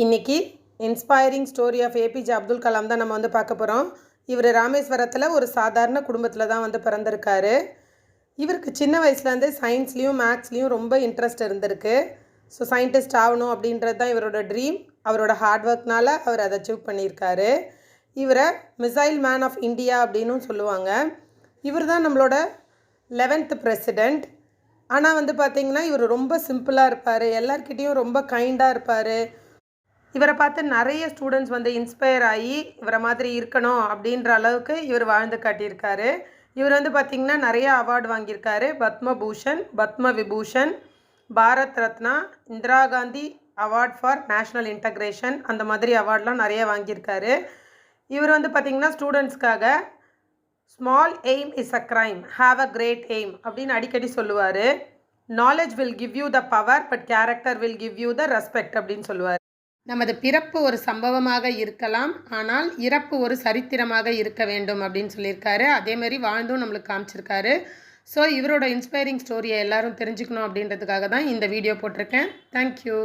இன்னைக்கு inspiring story of APJ Abdul Kalam தான் நம்ம வந்து பார்க்க போகிறோம். இவர் ராமேஸ்வரத்தில் ஒரு சாதாரண குடும்பத்தில் தான் வந்து பிறந்திருக்காரு. இவருக்கு சின்ன வயசுலேருந்தே சயின்ஸ்லேயும் மேக்ஸ்லேயும் ரொம்ப இன்ட்ரெஸ்ட் இருந்திருக்கு. ஸோ சயின்டிஸ்ட் ஆகணும் அப்படின்றது தான் இவரோட ட்ரீம். அவரோட ஹார்ட் ஒர்க்னால் அவர் அதை அச்சீவ் பண்ணியிருக்காரு. இவரை மிசைல் மேன் ஆஃப் இந்தியா அப்படின்னும் சொல்லுவாங்க. இவர் தான் நம்மளோட 11th பிரசிடெண்ட். ஆனால் வந்து பார்த்திங்கன்னா இவர் ரொம்ப சிம்பிளாக இருப்பார், எல்லார்கிட்டேயும் ரொம்ப கைண்டாக இருப்பார். இவரை பார்த்து நிறைய ஸ்டூடெண்ட்ஸ் வந்து இன்ஸ்பயர் ஆகி இவரை மாதிரி இருக்கணும் அப்படின்ற அளவுக்கு இவர் வாழ்ந்து காட்டியிருக்காரு. இவர் வந்து பார்த்திங்கன்னா நிறைய அவார்டு வாங்கியிருக்காரு. Padma Bhushan, Padma Vibhushan, Bharat Ratna, Indira Gandhi award for national integration, அந்த மாதிரி அவார்ட்லாம் நிறைய வாங்கியிருக்காரு. இவர் வந்து பார்த்திங்கன்னா ஸ்டூடெண்ட்ஸ்க்காக small aim is a crime, have a great aim அப்படின்னு அடிக்கடி சொல்லுவார். Knowledge will give you the power, but character will give you the respect அப்படின்னு சொல்லுவார். நமது பிறப்பு ஒரு சம்பவமாக இருக்கலாம், ஆனால் இறப்பு ஒரு சரித்திரமாக இருக்க வேண்டும் அப்படின்னு சொல்லியிருக்காரு. அதேமாதிரி வாழ்ந்தும் நம்மளுக்கு காமிச்சிருக்காரு. ஸோ இவரோட இன்ஸ்பைரிங் ஸ்டோரியை எல்லாரும் தெரிஞ்சுக்கணும் அப்படின்றதுக்காக தான் இந்த வீடியோ போட்டிருக்கேன். தேங்க்யூ.